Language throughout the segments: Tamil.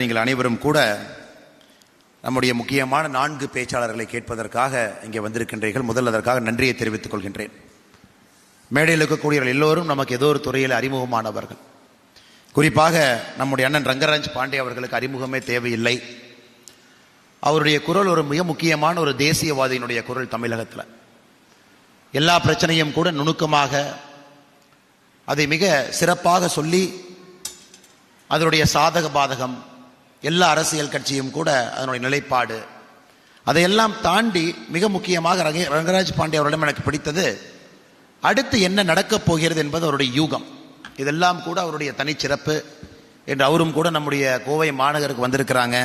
நீங்கள் அனைவரும் கூட நம்முடைய முக்கியமான 4 பேச்சாளர்களை கேட்பதற்காக இங்கே வந்திருக்கின்றீர்கள். முதல் அதற்காக நன்றியை தெரிவித்துக் கொள்கின்றேன். மேடையில் இருக்கக்கூடியவர்கள் எல்லோரும் நமக்கு ஏதோ ஒரு துறையில் அறிமுகமானவர்கள். குறிப்பாக நம்முடைய அண்ணன் ரங்கராஜ் பாண்டே அவர்களுக்கு அறிமுகமே தேவையில்லை. அவருடைய குரல் ஒரு மிக முக்கியமான ஒரு தேசியவாதியினுடைய குரல். தமிழகத்தில் எல்லா பிரச்சனையும் கூட நுணுக்கமாக அதை மிக சிறப்பாக சொல்லி அதனுடைய சாதக பாதகம், எல்லா அரசியல் கட்சியும் கூட அதனுடைய நிலைப்பாடு, அதையெல்லாம் தாண்டி மிக முக்கியமாக ரங்கராஜ் பாண்டே அவரிடம் எனக்கு பிடித்தது அடுத்து என்ன நடக்கப் போகிறது என்பது அவருடைய யூகம். இதெல்லாம் கூட அவருடைய தனிச்சிறப்பு என்று அவரும் கூட நம்முடைய கோவை மாநகருக்கு வந்திருக்கிறாங்க.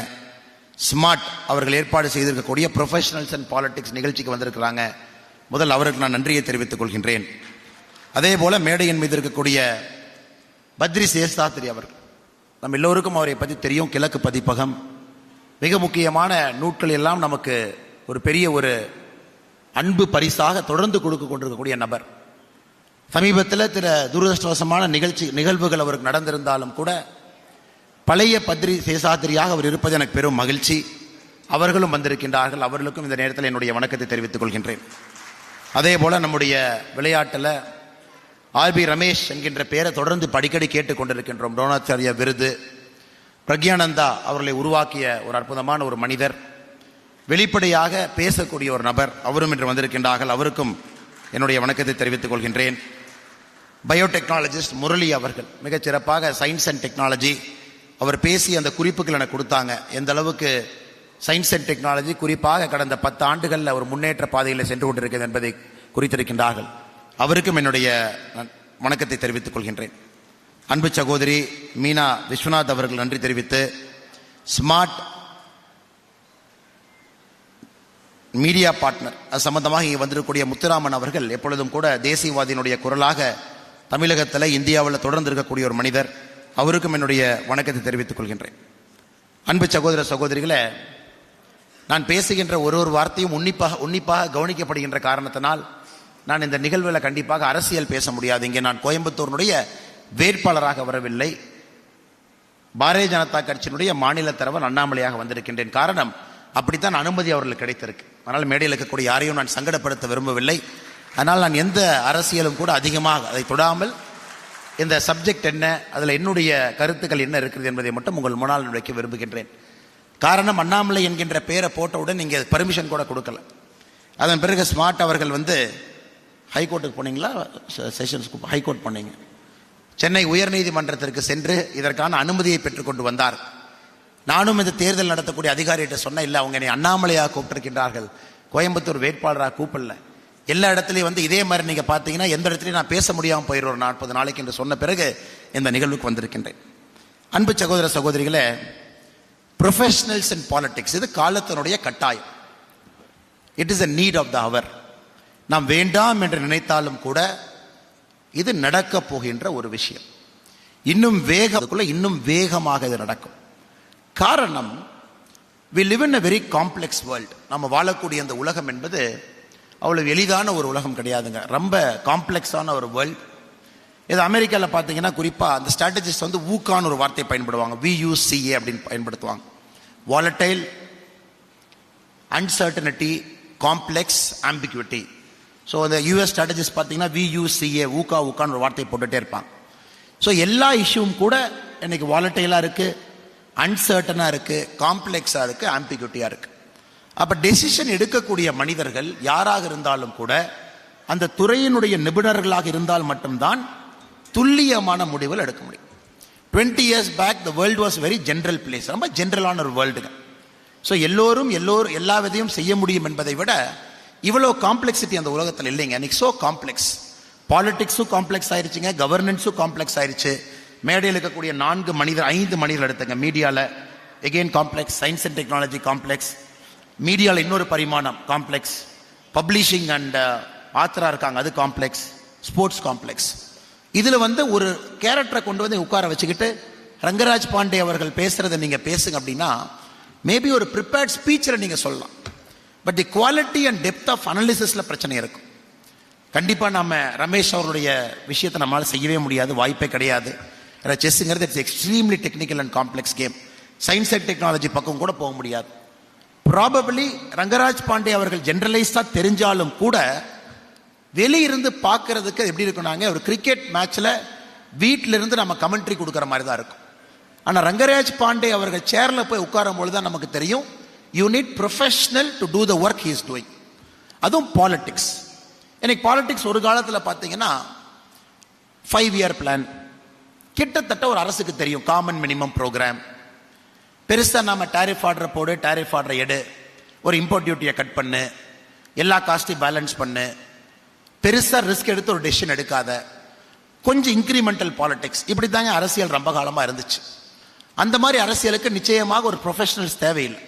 ஸ்மார்ட் அவர்கள் ஏற்பாடு செய்திருக்கக்கூடிய ப்ரொஃபஷனல்ஸ் அண்ட் பாலிடிக்ஸ் நிகழ்ச்சிக்கு வந்திருக்கிறாங்க. முதல் அவருக்கு நான் நன்றியை தெரிவித்துக் கொள்கின்றேன். அதே போல மேடையின் மீது இருக்கக்கூடிய பத்ரி சேஷாத்ரி அவர்கள், நம்ம எல்லோருக்கும் அவரை பற்றி தெரியும். கிழக்கு பதிப்பகம் மிக முக்கியமான நூட்கள் எல்லாம் நமக்கு ஒரு பெரிய ஒரு அன்பு பரிசாக தொடர்ந்து கொடுக்க கொண்டிருக்கக்கூடிய நபர். சமீபத்தில் சில துரதிருஷ்டவசமான நிகழ்வுகள் அவருக்கு நடந்திருந்தாலும் கூட பழைய பத்ரி சேஷாத்ரியாக அவர் இருப்பது எனக்கு பெரும் மகிழ்ச்சி. அவர்களும் வந்திருக்கின்றார்கள். அவர்களுக்கும் இந்த நேரத்தில் என்னுடைய வணக்கத்தை தெரிவித்துக் கொள்கின்றேன். அதே போல நம்முடைய விளையாட்டில் ஆர்பி ரமேஷ் என்கின்ற பெயரை தொடர்ந்து அடிக்கடி கேட்டுக்கொண்டிருக்கின்றோம். துரோணாச்சாரிய விருது, பிரக்யானந்தா அவர்களை உருவாக்கிய ஒரு அற்புதமான ஒரு மனிதர், வெளிப்படையாக பேசக்கூடிய ஒரு நபர். அவரும் இன்று வந்திருக்கின்றார்கள். அவருக்கும் என்னுடைய வணக்கத்தை தெரிவித்துக் கொள்கின்றேன். பயோடெக்னாலஜிஸ்ட் முரளி அவர்கள் மிகச் சிறப்பாக சயின்ஸ் அண்ட் டெக்னாலஜி அவர் பேசி அந்த குறிப்புகள் எனக்கு கொடுத்தாங்க. எந்த அளவுக்கு சயின்ஸ் அண்ட் டெக்னாலஜி குறிப்பாக கடந்த 10 ஆண்டுகளில் ஒரு முன்னேற்ற பாதையில் சென்று கொண்டிருக்கிறது என்பதை குறித்திருக்கின்றார்கள். அவருக்கும் என்னுடைய வணக்கத்தை தெரிவித்துக் கொள்கின்றேன். அன்பு சகோதரி மீனா விஸ்வநாத் அவர்கள் நன்றி தெரிவித்து, ஸ்மார்ட் மீடியா பார்ட்னர் அது சம்பந்தமாக இங்கே வந்திருக்கக்கூடிய முத்துராமன் அவர்கள் எப்பொழுதும் கூட தேசியவாதியினுடைய குரலாக தமிழகத்தில் இந்தியாவில் தொடர்ந்து இருக்கக்கூடிய ஒரு மனிதர். அவருக்கும் என்னுடைய வணக்கத்தை தெரிவித்துக் கொள்கின்றேன். அன்பு சகோதர சகோதரிகளை, நான் பேசுகின்ற ஒரு வார்த்தையும் உன்னிப்பாக கவனிக்கப்படுகின்ற காரணத்தினால் நான் இந்த நிகழ்வில் கண்டிப்பாக அரசியல் பேச முடியாது. இங்கே நான் கோயம்புத்தூரினுடைய வேட்பாளராக வரவில்லை, பாரதிய ஜனதா கட்சியினுடைய மாநில தலைவர் அண்ணாமலையாக வந்திருக்கின்றேன். காரணம், அப்படித்தான் அனுமதி அவர்களுக்கு கிடைத்திருக்கு. அதனால் மேடையில் இருக்கக்கூடிய யாரையும் நான் சங்கடப்படுத்த விரும்பவில்லை. அதனால் நான் எந்த அரசியலும் கூட அதிகமாக அதை தொடாமல் இந்த சப்ஜெக்ட் என்ன, அதில் என்னுடைய கருத்துக்கள் என்ன இருக்கிறது என்பதை மட்டும் உங்கள் முன்னால் வைக்க விரும்புகின்றேன். காரணம், அண்ணாமலை என்கின்ற பெயரை போட்டவுடன் நீங்கள் பர்மிஷன் கூட கொடுக்கல. அதன் பிறகு ஸ்மார்ட் அவர்கள் ஹைகோர்ட்டுக்கு போனீங்களா, செஷன்ஸ்க்கு ஹைகோர்ட் போனீங்க, சென்னை உயர்நீதிமன்றத்திற்கு சென்று இதற்கான அனுமதியை பெற்றுக்கொண்டு வந்தார். நானும் இந்த தேர்தல் நடத்தக்கூடிய அதிகாரிகிட்ட சொன்னேன், இல்லை அவங்க என்னை அண்ணாமலையாக கூப்பிட்டிருக்கின்றார்கள், கோயம்புத்தூர் வேட்பாளராக கூப்பிடல. எல்லா இடத்துலையும் இதே மாதிரி நீங்கள் பார்த்தீங்கன்னா எந்த இடத்துலையும் நான் பேச முடியாமல் போயிடுவோம் 40 நாளைக்கு என்று சொன்ன பிறகு இந்த நிகழ்வுக்கு வந்திருக்கின்றேன். அன்பு சகோதர சகோதரிகளே, ப்ரொஃபஷனல்ஸ் அண்ட் பாலிடிக்ஸ் இது காலத்தினுடைய கட்டாயம். It is a need of the hour. நாம் வேண்டாம் என்று நினைத்தாலும் கூட இது நடக்கப் போகின்ற ஒரு விஷயம். இன்னும் வேகமாக இது நடக்கும். காரணம், we live in a very complex world. நம்ம வாழக்கூடிய அந்த உலகம் என்பது அவ்வளவு எளிதான ஒரு உலகம் கிடையாதுங்க. ரொம்ப காம்ப்ளெக்ஸான ஒரு வேர்ல்ட். இது அமெரிக்காவில் பார்த்தீங்கன்னா குறிப்பாக அந்த ஸ்ட்ராட்டஜிஸ்ட் ஊக்கான ஒரு வார்த்தையை பயன்படுவாங்க, VUCA அப்படின்னு பயன்படுத்துவாங்க. Volatile, uncertainty, complex, ஆம்பிகுவிட்டி. ஸோ அந்த US ஸ்ட்ராட்டஜிஸ்ட் பார்த்தீங்கன்னா VUCA ஊக்கான்னு ஒரு வார்த்தையை போட்டுகிட்டே இருப்பாங்க. ஸோ எல்லா இஷ்யூவும் கூட இன்னைக்கு வாலட்டைலாக இருக்குது, அன்சர்டனாக இருக்குது, காம்ப்ளெக்ஸாக இருக்குது, ஆம்பிகுவிட்டியாக இருக்குது. அப்போ டெசிஷன் எடுக்கக்கூடிய மனிதர்கள் யாராக இருந்தாலும் கூட அந்த துறையினுடைய நிபுணர்களாக இருந்தால் மட்டும்தான் துல்லியமான முடிவுகள் எடுக்க முடியும். 20 years back the world was very general place. ரொம்ப ஜென்ரலான ஒரு வேர்ல்டுங்க. ஸோ எல்லோரும் எல்லா விதையும் செய்ய முடியும் என்பதை விட இவ்வளோ காம்ப்ளெக்சிட்டி அந்த உலகத்தில் இல்லைங்க. இன்னைக்கு ஸோ காம்ப்ளெக்ஸ். பாலிடிக்ஸும் காம்ப்ளெக்ஸ் ஆயிடுச்சுங்க, கவர்னன்ஸும் காம்ப்ளெக்ஸ் ஆயிடுச்சு. மேடையில் இருக்கக்கூடிய 5 மனிதர் எடுத்துங்க. மீடியாவில் again complex, science and technology complex, மீடியாவில் இன்னொரு பரிமாணம் காம்ப்ளெக்ஸ், பப்ளிஷிங் அண்ட் ஆத்தரா இருக்காங்க அது காம்ப்ளெக்ஸ், ஸ்போர்ட்ஸ் காம்ப்ளெக்ஸ். இதில் ஒரு கேரக்டரை கொண்டு உட்கார வச்சுக்கிட்டு ரங்கராஜ் பாண்டே அவர்கள் பேசுறதை நீங்கள் பேசுங்க அப்படின்னா மேபி ஒரு ப்ரிப்பேர்ட் ஸ்பீச்சில் நீங்கள் சொல்லலாம். But the quality and depth of அனாலிசிஸில் பிரச்சனை இருக்கும். கண்டிப்பாக நம்ம ரமேஷ் அவருடைய விஷயத்தை நம்மளால் செய்யவே முடியாது, வாய்ப்பே கிடையாது. செஸ்ஸுங்கிறது it's extremely technical and complex game. Science and technology பக்கம் கூட போக முடியாது. ப்ராபபிளி ரங்கராஜ் பாண்டே அவர்கள் ஜெனரலைஸ்டா தெரிஞ்சாலும் கூட வெளியிருந்து பார்க்கறதுக்கு எப்படி இருக்குனாங்க, ஒரு கிரிக்கெட் மேட்ச்ல வீட்டில இருந்து நம்ம கமெண்ட்ரி கொடுக்குற மாதிரி தான் இருக்கும். ஆனா ரங்கராஜ் பாண்டே அவர்கள் சேர்ல போய் உட்காரும் பொழுது தான் நமக்கு தெரியும், you need professional to do the work he is doing. அதுவும் பாலிடிக்ஸ். எனக்கு பாலிடிக்ஸ் ஒரு காலத்தில் பார்த்தீங்கன்னா 5 இயர் பிளான் கிட்டத்தட்ட ஒரு அரசுக்கு தெரியும். காமன் மினிமம் ப்ரோக்ராம், பெருசா நாம டாரிஃப் ஆர்டர் போடு, டாரிஃப் ஆர்டர் எடு, ஒரு இம்போர்ட் டியூட்டியை கட் பண்ணு, எல்லா காஸ்டையும் பேலன்ஸ் பண்ணு, பெருசா ரிஸ்க் எடுத்து ஒரு டெசிஷன் எடுக்காத, கொஞ்சம் இன்கிரிமெண்டல் பாலிடிக்ஸ். இப்படி தாங்க அரசியல் ரொம்ப காலமா இருந்துச்சு. அந்த மாதிரி அரசியலுக்கு நிச்சயமாக ஒரு ப்ரொஃபஷனல்ஸ் தேவையில்லை.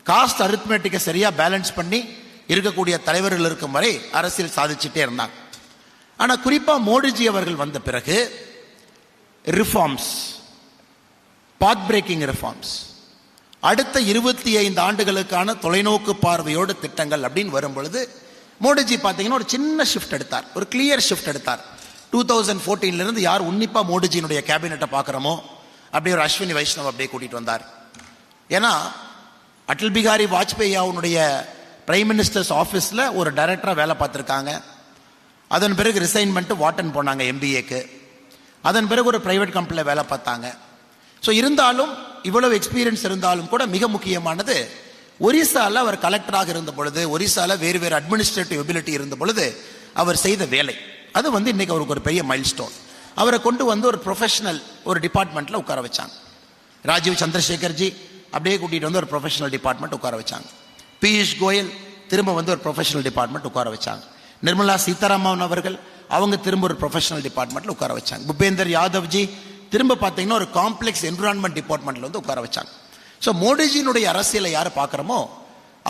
காஸ்ட் அரித்மெட்டிக்கை சரியா பேலன்ஸ் பண்ணி இருக்கக்கூடிய தலைவர்கள் இருக்கும் வரை அரசியல் சாதிச்சுட்டே இருந்தாங்க. ஆனா குறிப்பா மோடிஜி அவர்கள் வந்த பிறகு ரிஃபார்ம்ஸ், பாத் பிரேக்கிங் ரிஃபார்ம்ஸ், அடுத்த 25 ஆண்டுகளுக்கான தொலைநோக்கு பார்வையோடு திட்டங்கள் அப்படின்னு வரும் பொழுது மோடிஜி பார்த்தீங்கன்னா ஒரு சின்ன ஷிஃப்ட் எடுத்தார், ஒரு கிளியர் ஷிஃப்ட் எடுத்தார். 2014 இருந்து யார் உன்னிப்பா மோடிஜியினுடைய கேபினெட்டை பார்க்குறோமோ அப்படியே ஒரு அஸ்வினி வைஷ்ணவ் அப்படியே கூட்டிட்டு வந்தார். ஏன்னா அடல் பிகாரி வாஜ்பேயி அவனுடைய பிரைம் மினிஸ்டர்ஸ் ஆஃபீஸில் ஒரு டைரக்டராக வேலை பார்த்துருக்காங்க. அதன் பிறகு ரிசைன் பண்ணிட்டு வாட்டன் போனாங்க MBAக்கு. அதன் பிறகு ஒரு பிரைவேட் கம்பெனியில் வேலை பார்த்தாங்க. ஸோ இருந்தாலும் இவ்வளவு எக்ஸ்பீரியன்ஸ் இருந்தாலும் கூட மிக முக்கியமானது ஒரிசால அவர் கலெக்டராக இருந்த பொழுது, ஒரிசால வேறு வேறு அட்மினிஸ்ட்ரேட்டிவ் எபிலிட்டி இருந்த பொழுது அவர் செய்த வேலை, அது இன்னைக்கு அவருக்கு ஒரு பெரிய மைல் ஸ்டோன். அவரை கொண்டு ஒரு ப்ரொஃபஷனல் ஒரு டிபார்ட்மெண்ட்ல உட்கார வச்சாங்க. ராஜீவ் சந்திரசேகர்ஜி அப்படியே கூட்டிட்டு ஒரு ப்ரொஃபஷனல் டிபார்ட்மெண்ட் உட்கார வச்சாங்க. பியூஷ் கோயல் திரும்ப ஒரு ப்ரொஃபஷனல் டிபார்ட்மெண்ட் உட்கார வச்சாங்க. நிர்மலா சீதாராமன் அவர்கள் அவங்க திரும்ப ஒரு ப்ரொஃபஷனல் டிபார்ட்மெண்ட்ல உட்கார வச்சாங்க. பூபேந்தர் யாதவ்ஜி திரும்ப பார்த்தீங்கன்னா ஒரு காம்ப்ளெக்ஸ் என்விரான்மெண்ட் டிபார்ட்மெண்ட்ல உட்கார வச்சாங்க. ஸோ மோடிஜியினுடைய அரசியலை யார் பார்க்குறோமோ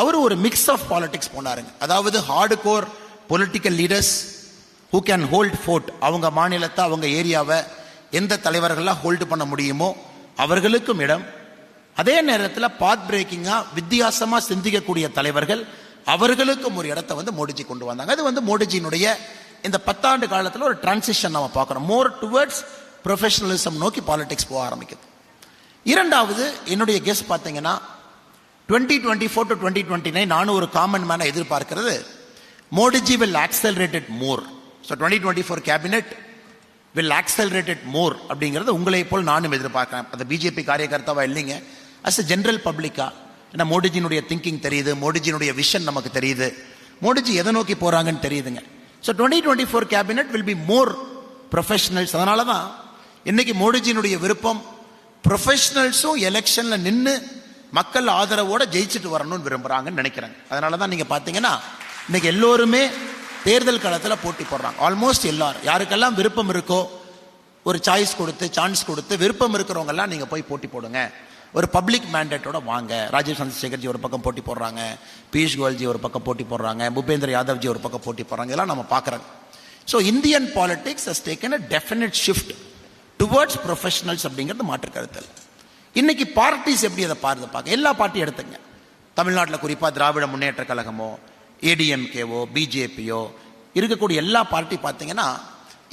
அவர் ஒரு மிக்ஸ் ஆஃப் பாலிடிக்ஸ் போனாருங்க. அதாவது hard core political leaders who can hold fort, அவங்க மாநிலத்தை அவங்க ஏரியாவை எந்த தலைவர்களாக ஹோல்டு பண்ண முடியுமோ அவர்களுக்கும் இடம், அதே நேரத்தில் பாத் பிரேக்கிங்கா வித்தியாசமா சிந்திக்கக்கூடிய தலைவர்கள் அவர்களுக்கும் ஒரு இடத்தை மோடிஜி கொண்டு வந்தாங்க. அது மோடிஜியினுடைய இந்த 10 ஆண்டு காலத்தில் ஒரு டிரான்சிஷன் நம்ம பார்க்குறோம். மோர் டுவர்ட்ஸ் ப்ரொஃபஷனலிசம் நோக்கி பாலிடிக்ஸ் போக ஆரம்பிக்குது. இரண்டாவது என்னுடைய கெஸ் பார்த்தீங்கன்னா 2024 to 2029 நானும் ஒரு காமன் மேனை எதிர்பார்க்கிறது, Modiji will accelerated more. So 2024 cabinet will accelerated more அப்படிங்கிறது உங்களை போல் நானும் எதிர்பார்க்கிறேன். அந்த பிஜேபி காரியகர்த்தாவா இல்லைங்க, அஸ் எ ஜெனரல் பப்ளிக்கா. ஏன்னா மோடிஜியினுடைய திங்கிங் தெரியுது, மோடிஜியினுடைய விஷன் நமக்கு தெரியுது, மோடிஜி எதை நோக்கி போறாங்கன்னு தெரியுதுங்க. So 2024 cabinet will be more professionals. அதனால தான் இன்னைக்கு மோடிஜியினுடைய விருப்பம் ப்ரொஃபஷனல்ஸும் எலெக்ஷன்ல நின்று மக்கள் ஆதரவோட ஜெயிச்சுட்டு வரணும்னு விரும்புறாங்கன்னு நினைக்கிறாங்க. அதனால தான் நீங்க பாத்தீங்கன்னா இன்னைக்கு எல்லோருமே தேர்தல் களத்தில் போட்டி போடுறாங்க. ஆல்மோஸ்ட் எல்லாரும் யாருக்கெல்லாம் விருப்பம் இருக்கோ ஒரு சாய்ஸ் கொடுத்து சான்ஸ் கொடுத்து விருப்பம் இருக்கிறவங்க எல்லாம் நீங்க போய் போட்டி போடுங்க, ஒரு பப்ளிக் மேண்டேட்டோட வாங்க. ராஜீவ் சந்திரசேகர்ஜி ஒரு பக்கம் போட்டி போடுறாங்க, பியூஷ் கோயல்ஜி ஒரு பக்கம் போட்டி போடுறாங்க, பூபேந்தர் யாதவ்ஜி ஒரு பக்கம் போட்டி போடுறாங்க. இதெல்லாம் நம்ம பார்க்குறோம். So Indian politics has taken a definite shift towards professionals அப்படிங்கிறது மாற்று கருத்தல். இன்னைக்கு பார்ட்டிஸ் எப்படி அதை பார்க்க, எல்லா பார்ட்டியும் எடுத்துங்க. தமிழ்நாட்டில் குறிப்பாக திராவிட முன்னேற்ற கழகமோ ஏடிஎம்கேவோ பிஜேபியோ இருக்கக்கூடிய எல்லா பார்ட்டி பார்த்தீங்கன்னா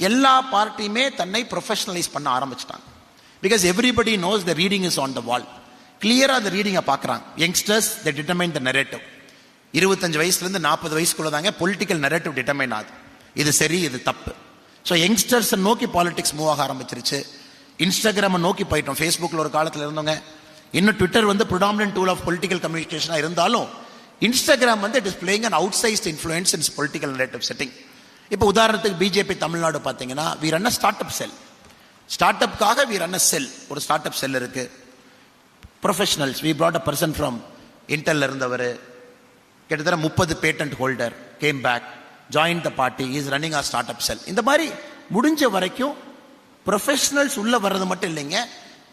எல்லா பார்ட்டியுமே தன்னை ப்ரொஃபஷனலைஸ் பண்ண ஆரம்பிச்சிட்டாங்க. Because everybody knows the reading is on the wall. கிளியரா அந்த ரீடிங்கை பார்க்குறாங்க. Youngsters the determine the narrative. 25 வயசுலேருந்து 40 வயசுக்குள்ள தாங்க பொலிட்டிக்கல் நரேட்டிவ் டிட்டர்மைன் ஆகுது. இது சரி இது தப்பு. ஸோ யங்ஸ்டர்ஸை நோக்கி பாலிடிக்ஸ் மூவ் ஆக ஆரம்பிச்சிருச்சு. இன்ஸ்டாகிராமை நோக்கி போயிட்டோம். ஃபேஸ்புக்கில் ஒரு காலத்தில் இருந்தவங்க, இன்னும் Twitter predominant tool of political கம்யூனிகேஷனாக இருந்தாலும் Instagram it is playing an outsized influence in political narrative setting. இப்போ உதாரணத்துக்கு பிஜேபி தமிழ்நாடு பார்த்தீங்கன்னா we run a start up cell. Start அப்காக வி ரன் அ செல். ஒரு ஸ்டார்ட் அப் செல் இருக்கு. Professionals we brought a person from இன்டெல்ல இருந்தவர், கிட்டத்தட்ட 30 patent holder came back, join the party, is running our start up cell. இந்த மாதிரி முடிஞ்ச வரைக்கும் ப்ரொஃபஷனல்ஸ் உள்ள வர்றது மட்டும் இல்லைங்க,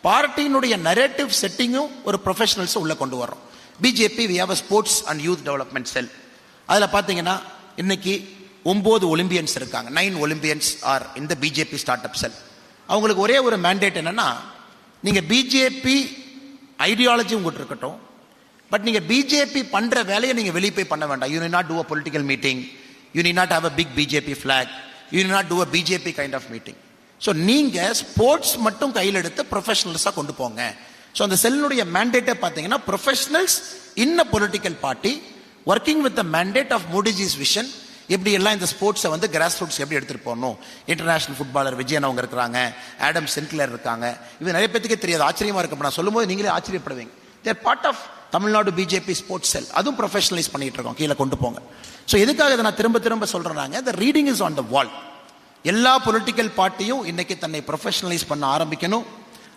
பார்ட்டியினுடைய நரேட்டிவ் செட்டிங்கும் ஒரு ப்ரொஃபஷனல்ஸ் உள்ள கொண்டு வரோம். BJP we have a sports and youth development cell. அதில் பார்த்தீங்கன்னா இன்னைக்கு 9 ஒலிம்பியன்ஸ் இருக்காங்க. 9 ஒலிம்பியன்ஸ் ஆர் இந்த பிஜேபி ஸ்டார்ட் அப் செல். அவங்களுக்கு ஒரே ஒரு மேண்டேட் என்னன்னா, நீங்க பிஜேபி ஐடியாலஜி உங்ககிட்ட இருக்கட்டும், பட் நீங்க பிஜேபி பண்ற வேலையை நீங்க வெளியே போய் பண்ண வேண்டாம். You need not do a political meeting, you need not have a big BJP flag, you need not do a BJP kind of meeting. So நீங்க ஸ்போர்ட்ஸ் மட்டும் கையில் எடுத்து ப்ரொஃபஷனல்ஸா கொண்டு போங்க. ஸோ அந்த செல்லுடைய மேண்டேட்டை பார்த்தீங்கன்னா professionals in a political party working with the mandate of Modiji's vision. எப்படி எல்லாம் இந்த ஸ்போர்ட்ஸை வந்து கிராஸ் ரூட்ஸ் எப்படி எடுத்துகிட்டு போகணும். இன்டர்நேஷனல் ஃபுட்பாலர் விஜயன் அவங்க இருக்கிறாங்க, ஆடம் சென்க்லர் இருக்காங்க. இது நிறைய பேத்துக்கே தெரியாது, ஆச்சரியமா இருக்கு. நான் சொல்லும்போது நீங்களே ஆச்சரியப்படுவீங்க. Their part of Tamil Nadu BJP sports cell. அதுவும் ப்ரொஃபஷனலைஸ் பண்ணிட்டு இருக்கோம், கீழே கொண்டு போங்க. ஸோ எதுக்காக இதை நான் திரும்ப திரும்ப சொல்றேன்னாங்க, the reading is on the wall. எல்லா பொலிட்டிக்கல் பார்ட்டியும் இன்னைக்கு தன்னை ப்ரொஃபஷனலைஸ் பண்ண ஆரம்பிக்கணும்,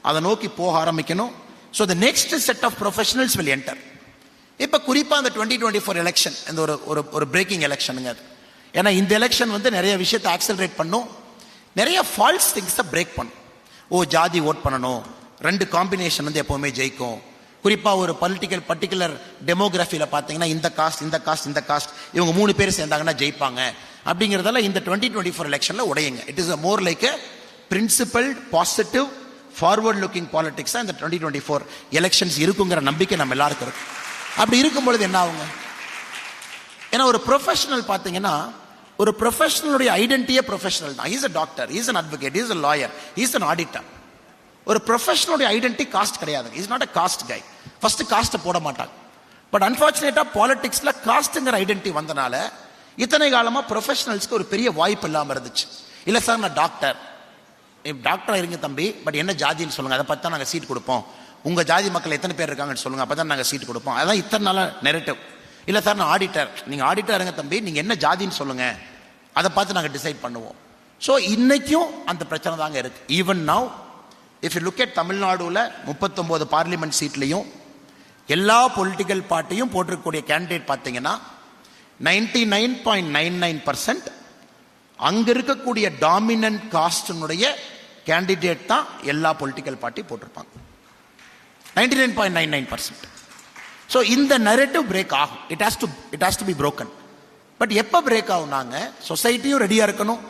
அதை நோக்கி போக ஆரம்பிக்கணும். So the next set of professionals will enter. இப்போ குறிப்பாக அந்த 2024 எலெக்ஷன் இந்த ஒரு பிரேக்கிங் எலெக்ஷனுங்க அது. ஏன்னா இந்த எலெக்ஷன் வந்து நிறைய விஷயத்தை ஆக்சலரேட் பண்ணும், நிறைய ஃபால்ஸ் திங்ஸை பிரேக் பண்ணும். ஜாதி ஓட் பண்ணணும், 2 காம்பினேஷன் வந்து எப்பவுமே ஜெயிக்கும். குறிப்பாக ஒரு பர்டிகுலர் டெமோகிராஃபியில் பார்த்தீங்கன்னா இந்த காஸ்ட் இவங்க 3 பேர் சேர்ந்தாங்கன்னா ஜெயிப்பாங்க அப்படிங்கிறதால இந்த 2024 எலெக்ஷனில் உடையுங்க. It is more like a principle positive forward looking politics இந்த 2024 எலெக்ஷன்ஸ் இருக்குங்கிற நம்பிக்கை நம்ம எல்லாருக்கும் இருக்கு. அப்படி இருக்கும் பொழுது என்ன ஆகுங்க, ஏன்னா ஒரு ப்ரொஃபஷனல் பார்த்தீங்கன்னா ஒரு ப்ரொஃபஷனலுடைய ஐடென்டிட்டியே ப்ரொஃபஷனல் தான். Is a doctor, is an advocate, is a lawyer, is an auditor. ஒரு ப்ரொஃபஷனலுடைய ஐடென்டிட்டி காஸ்ட் கிடையாது. Is not a cost guy. First காஸ்ட்டை போட மாட்டாங்க. பட் அன்பார்ச்சுனேட்டா பாலிடிக்ஸ்ல காஸ்ட்ங்கிற ஐடென்டிட்டி வந்தனால இத்தனை காலமா ப்ரொஃபஷனல்ஸ்க்கு ஒரு பெரிய வாய்ப்பு இல்லாமல் இருந்துச்சு. இல்லை சார் நான் டாக்டர் இருங்க தம்பி, பட் என்ன ஜாதின்னு சொல்லுங்க, அதை பற்றி தான் நாங்கள் சீட் கொடுப்போம். உங்க ஜாதி மக்கள் எத்தனை பேர் இருக்காங்கன்னு சொல்லுங்க, அப்போ தான் நாங்கள் சீட் கொடுப்போம். அதான் இத்தனை நாள நெரேட்டிவ். இல்லை சார் நான் ஆடிட்டர், நீங்கள் ஆடிட்டர் இருங்க தம்பி, நீங்கள் என்ன ஜாதின்னு சொல்லுங்க, அதை பார்த்து நாங்கள் டிசைட் பண்ணுவோம். ஸோ இன்னைக்கும் அந்த பிரச்சனை தாங்க இருக்கு. Even now if you look at தமிழ்நாடுல 39 பார்லிமெண்ட் சீட்லையும் எல்லா பொலிட்டிக்கல் பார்ட்டியும் போட்டிருக்கக்கூடிய கேண்டிடேட் பார்த்தீங்கன்னா 99.99% அங்க இருக்கக்கூடிய டாமினன்ட் காஸ்டினுடைய கேண்டிடேட் தான் எல்லா பொலிட்டிக்கல் பார்ட்டி போட்டிருப்பாங்க. 99.99%. ஸோ இந்த நரேட்டிவ் பிரேக் ஆகும். It has to be broken. But எப்போ பிரேக் ஆகுனாங்க, சொசைட்டியும் ரெடியா இருக்கணும்,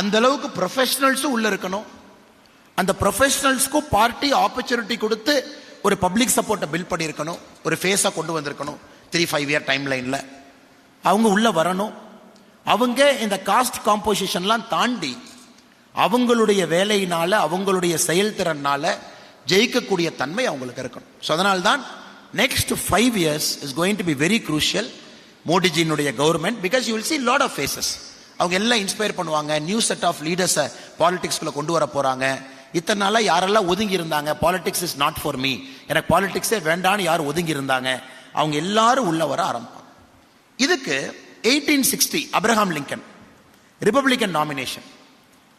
அந்த அளவுக்கு ப்ரொஃபஷனல்ஸும் உள்ள இருக்கணும், அந்த ப்ரொஃபஷனல்ஸ்க்கும் பார்ட்டி ஆப்பர்ச்சுனிட்டி கொடுத்து ஒரு பப்ளிக் சப்போர்ட்டை பில்ட் பண்ணியிருக்கணும், ஒரு ஃபேஸாக கொண்டு வந்திருக்கணும். 3-5 இயர் டைம் லைனில் அவங்க உள்ள வரணும். அவங்க இந்த காஸ்ட் காம்போசிஷன்லாம் தாண்டி அவங்களுடைய வேலையினால அவங்களுடைய செயல்திறனால ஜெயிக்கக்கூடிய தன்மை அவங்களுக்கு இருக்கணும். ஸோ அதனால்தான் next 5 years is going to be very crucial மோடிஜியினுடைய government. Because you will see lot of faces. அவங்க எல்லாம் இன்ஸ்பயர் பண்ணுவாங்க, நியூ செட் ஆஃப் லீடர்ஸை பாலிடிக்ஸ்குள்ள கொண்டு வர போறாங்க. இத்தனை நாளா யாரெல்லாம் ஒதுங்கி இருந்தாங்க, politics is not for me, எனக்கு பாலிடிக்ஸே வேண்டான்னு யார் ஒதுங்கி இருந்தாங்க, அவங்க எல்லாரும் உள்ள வர ஆரம்பிப்பாங்க. இதுக்கு 1860 Abraham Lincoln Republican nomination.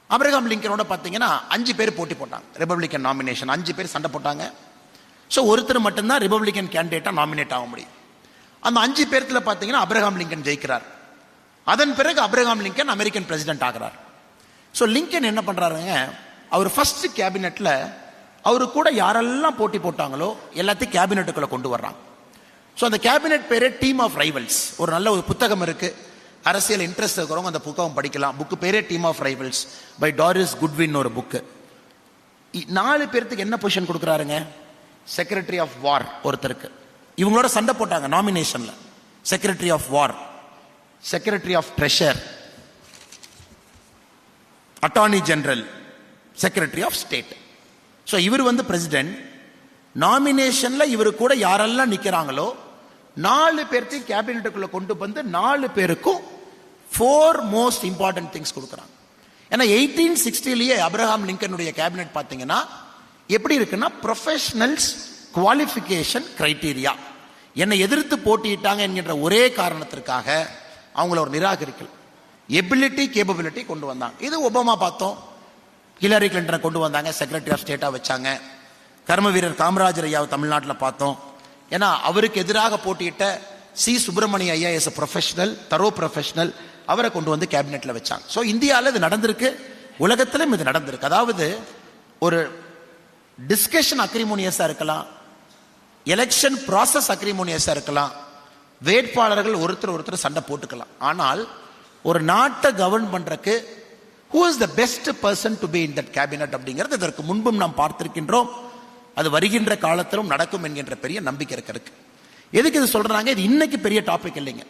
Abraham லிங்கனோட பார்த்தீங்கன்னா 5 பேர் போட்டி போட்டாங்க. ரிபப்ளிகன் நாமினேஷன் 5 பேர் சண்டை போட்டாங்க. ஸோ ஒருத்தர் மட்டும்தான் ரிபப்ளிகன் கேண்டிடேட்டா நாமினேட் ஆக முடியும். அந்த 5 பேர்த்துல பார்த்தீங்கன்னா அப்ரஹாம் லிங்கன் ஜெயிக்கிறார். அதன் பிறகு அப்ரஹாம் லிங்கன் அமெரிக்கன் பிரசிடென்ட் ஆகிறார். ஸோ லிங்கன் என்ன பண்றாருங்க, அவர் ஃபர்ஸ்ட் கேபினெட்ல அவரு கூட யாரெல்லாம் போட்டி போட்டாங்களோ எல்லாத்தையும் கேபினெட்டுக்குள்ள கொண்டு வர்றாங்க. ஸோ அந்த கேபினெட் பேரே டீம் ஆஃப் ரைவல்ஸ். ஒரு நல்ல ஒரு புத்தகம் இருக்கு, அரசியல் இன்ட்ரெஸ்ட் இருக்கிறவங்க அந்த புத்தகம் படிக்கலாம். புக்கு பேரே team of rivals by Doris Goodwin ஒரு புக்கு. 4 பேருக்கு என்ன பொசிஷன் கொடுக்குறாருங்க, செக்ரட்டரி ஆஃப் வார் ஒருத்தருக்கு. இவங்களோட சண்டை போட்டாங்க நாமினேஷன்ல. Secretary of war, secretary of treasury, attorney general, secretary of state. So இவர் வந்து பிரசிடென்ட். நாமினேஷன்ல இவரு கூட யாரெல்லாம் நிக்கிறாங்களோ 4 பேர்த்தையும் கேபினெட்டுக்குள்ள கொண்டு வந்து 4 பேருக்கும் 4 மோஸ்ட் இம்பார்ட்டன்ட் திங்ஸ் கொடுக்குறாங்க. ஏன்னா 1860 அப்ரஹாம் லிங்கனுடைய கேபினெட் பார்த்தீங்கன்னா எப்படி இருக்குன்னா, ப்ரொஃபஷனல்ஸ் குவாலிஃபிகேஷன் கிரைட்டீரியா. என்னை எதிர்த்து போட்டியிட்டாங்க என்கின்ற ஒரே காரணத்திற்காக அவங்கள ஒரு நிராகரிக்கல், எபிலிட்டி கேப்பபிலிட்டி கொண்டு வந்தாங்க. இது ஒபாமா பார்த்தோம், ஹிலரி கிளின்டனை கொண்டு வந்தாங்க, செக்ரட்டரி ஆஃப் ஸ்டேட்டா வச்சாங்க. கர்ம வீரர் காமராஜர் ஐயாவை தமிழ்நாட்டில் பார்த்தோம். ஏன்னா அவருக்கு எதிராக போட்டியிட்ட சி சுப்பிரமணிய ஐயா எஸ் ப்ரொஃபஷனல், தரோ ப்ரொஃபஷனல், அவரை கொண்டு வந்து கேபினெட்ல வச்சாங்க. ஸோ இந்தியாவில் இது நடந்திருக்கு, உலகத்திலும் இது நடந்திருக்கு. அதாவது ஒரு டிஸ்கஷன் அக்ரிமோனியஸா இருக்கலாம், எலெக்ஷன் ப்ராசஸ் அக்ரிமோனியஸா இருக்கலாம், வேட்பாளர்கள் ஒருத்தர் சண்டை போட்டுக்கலாம். ஆனால் ஒரு நாட்டை கவர்ன் பண்றதுக்கு who is the best person to be in that cabinet அப்படிங்கிறது இதற்கு முன்பும் நாம் பார்த்திருக்கின்றோம். அது வருகின்ற காலத்திலும் நடக்கும் என்கின்ற பெரிய நம்பிக்கை இருக்கு. எதுக்கு இது சொல்றாங்க, இது இன்னைக்கு பெரிய டாபிக் இல்லைங்க,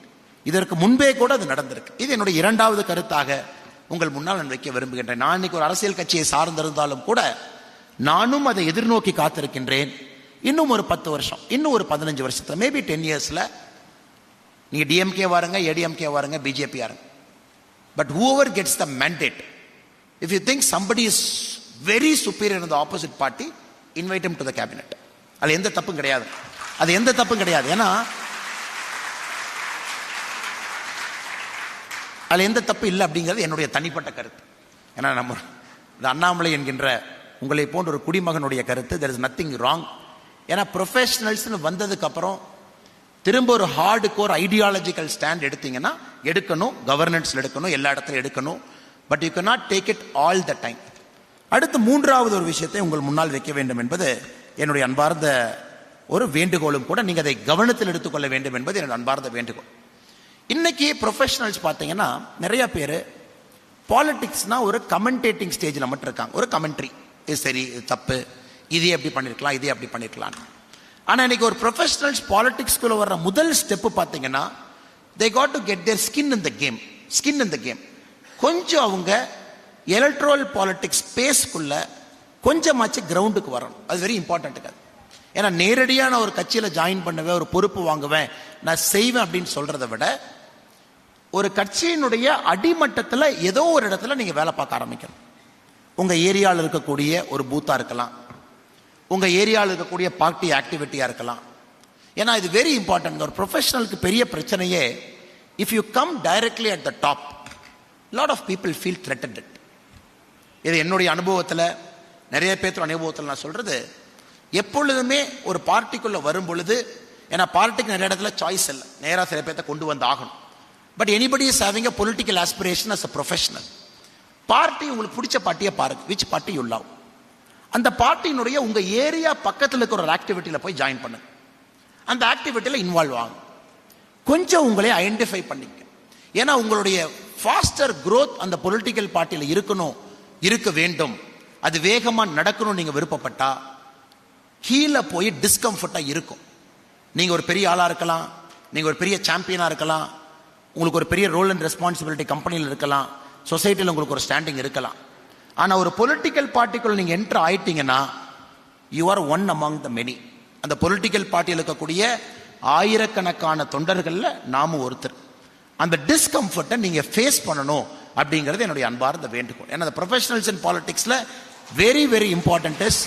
இதற்கு முன்பே கூட அது நடந்திருக்கு. இது என்னுடைய 2வது கருத்தாக உங்கள் முன்னால் நான் வைக்க விரும்புகின்றேன். நான் இன்னைக்கு ஒரு அரசியல் கட்சியை சார்ந்திருந்தாலும் கூட நானும் அதை எதிர்நோக்கி காத்திருக்கின்றேன். இன்னும் ஒரு 10 வருஷம், இன்னும் ஒரு 15 வருஷத்துல, மேபி 10 இயர்ஸ்ல நீங்க டிஎம்கே வாருங்க, ஏடிஎம்கே வாருங்க, பிஜேபி வாருங்க. But whoever gets the mandate, if you think somebody is very superior in the opposite party, invite him to the cabinet. அது எந்த தப்பும் கிடையாது, அது எந்த தப்பும் கிடையாது. ஏன்னா அது எந்த தப்பு இல்லை அப்படிங்கிறது என்னுடைய தனிப்பட்ட கருத்து. ஏன்னா நம்ம அண்ணாமலை என்கின்ற உங்களை போன்ற ஒரு குடிமகனுடைய கருத்து, there is nothing wrong. ஏன்னா ப்ரொஃபஷனல்ஸ்னு வந்ததுக்கு அப்புறம் திரும்ப ஒரு ஹார்டு கோர் ஐடியாலஜிக்கல் ஸ்டாண்ட் எடுத்தீங்கன்னா எடுக்கணும், கவர்னன்ஸ்ல எடுக்கணும், எல்லா இடத்துலையும் எடுக்கணும். But you can not take it all the time. அடுத்து மூன்றாவது ஒரு விஷயத்தை உங்கள் முன்னால் வைக்க வேண்டும் என்பது என்னுடைய அன்பார்ந்த ஒரு வேண்டுகோளும் கூட. நீங்க அதை கவனத்தில் எடுத்துக்கொள்ள வேண்டும் என்பது என்னுடைய அன்பார்ந்த வேண்டுகோள். இன்னைக்கு ப்ரொஃபஷனல்ஸ் பார்த்தீங்கன்னா நிறைய பேர் பாலிடிக்ஸ்னா ஒரு கமெண்டேட்டிங் ஸ்டேஜில் மட்டும் இருக்காங்க. ஒரு கமெண்ட்ரி, இது சரி, இது தப்பு, இதே எப்படி பண்ணிருக்கலாம், இதே அப்படி பண்ணிருக்கலாம். ஆனா இன்னைக்கு ஒரு ப்ரொஃபஷனல்ஸ் பாலிடிக்ஸ்குள்ள வர்ற முதல் ஸ்டெப் பார்த்தீங்கன்னா, they got to get their skin in the game. Skin in the game. கொஞ்சம் அவங்க எலக்ட்ரல் பாலிடிக்ஸ் ஸ்பேஸ்க்குள்ள கொஞ்சமாச்சு கிரவுண்டுக்கு வரணும். அது வெரி இம்பார்ட்டன்ட். ஏன்னா நேரடியான ஒரு கட்சியில ஜாயின் பண்ணுவேன், ஒரு பொறுப்பு வாங்குவேன், நான் செய்வேன் அப்படின்னு சொல்றதை விட ஒரு கட்சியினுடைய அடிமட்டத்தில் ஏதோ ஒரு இடத்துல நீங்க வேலை பார்க்க ஆரம்பிக்கணும். உங்க ஏரியாவில் இருக்கக்கூடிய ஒரு பூத்தா இருக்கலாம், உங்க ஏரியாவில் இருக்கக்கூடிய பார்ட்டி ஆக்டிவிட்டியா இருக்கலாம். ஏன்னா இது வெரி இம்பார்ட்டன்ட். ஒரு ப்ரொஃபஷனலுக்கு பெரிய பிரச்சனையே, if you come directly at the top, lot of people feel threatened. இது என்னுடைய அனுபவத்தில், நிறைய பேர் அனுபவத்தில் நான் சொல்றது, எப்பொழுதுமே ஒரு பார்ட்டிக்குள்ள வரும் பொழுது, ஏன்னா பார்ட்டிக்கு நிறைய இடத்துல சாய்ஸ் இல்லை, நேராக சில பேர்த்த கொண்டு வந்து ஆகணும். But anybody is having a political aspiration as a professional. Party உங்களுக்கு பிடிச்ச பார்ட்டியை பாருங்க, விச் பார்ட்டி யூ லவ். அந்த பார்ட்டியினுடைய உங்க ஏரியா பக்கத்தில் இருக்கிற ஒரு ஆக்டிவிட்டியில் போய் ஜாயின் பண்ணுங்க, அந்த ஆக்டிவிட்டியில் இன்வால்வ் ஆகும், கொஞ்சம் உங்களை ஐடென்டிஃபை பண்ணிக்க. ஏன்னா உங்களுடைய ஃபாஸ்டர் growth அந்த பொலிட்டிக்கல் பார்ட்டியில் இருக்கணும், இருக்க வேண்டும், அது வேகமாக நடக்கணும். நீங்க விருப்பப்பட்டா கீழே போய் டிஸ்கம்ஃபர்ட்டா இருக்கும். நீங்க ஒரு பெரிய ஆளா இருக்கலாம், நீங்க ஒரு பெரிய சாம்பியனா இருக்கலாம், உங்களுக்கு ஒரு பெரிய ரோல் அண்ட் ரெஸ்பான்சிபிலிட்டி கம்பெனியில் இருக்கலாம், சொசைட்டியில் உங்களுக்கு ஒரு ஸ்டாண்டிங் இருக்கலாம். ஆனா ஒரு பொலிட்டிக்கல் பார்ட்டிக்குள்ள நீங்க என்டர் ஆயிட்டீங்கன்னா, you are one among the many. அந்த பொலிட்டிக்கல் பார்ட்டியில் இருக்கக்கூடிய ஆயிரக்கணக்கான தொண்டர்கள்ல நாமும் ஒருத்தர். அந்த டிஸ்கம்ஃபர்ட்டை நீங்க ஃபேஸ் பண்ணணும் அப்படிங்கிறது என்னுடைய அன்பார்ந்த வேண்டுகோள். ஏன்னா ப்ரொஃபஷனல்ஸ் இன் பாலிடிக்ஸ்ல very very important is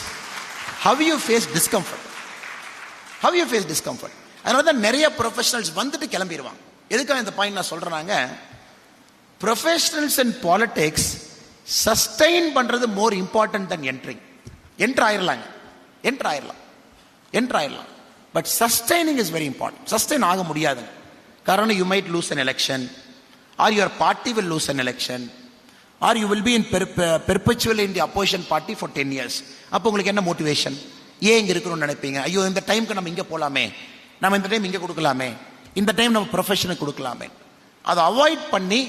how you face discomfort. How you face discomfort. அதனால தான் நிறைய ப்ரொஃபஷனல்ஸ் வந்துட்டு கிளம்பிடுவாங்க. எதுக்காக இந்த பாயிண்ட் நான் சொல்றேனாங்க, ப்ரொஃபஷனல்ஸ் இன் பாலிடிக்ஸ் சஸ்டைன் பண்றது more important than entering. Enter ஆயிரலாம், but sustaining is very important. Sustain ஆக முடியாது. காரணம், you might lose an election, or your party will lose an election, or you will be in perpetual in the opposition party for 10 years. அப்போ உங்களுக்கு என்ன மோட்டிவேஷன்? ஏன் இங்க இருக்கணும்னு நினைப்பீங்க? ஐயோ இந்த டைமுக்கு நம்ம இங்க போலாமே, நம்ம இந்த டைம் இங்க கொடுக்கலாமே, இந்த டைம் நம்ம ப்ரொஃபஷனுக்கு கொடுக்கலாமே. அதை அவாய்ட் பண்ணி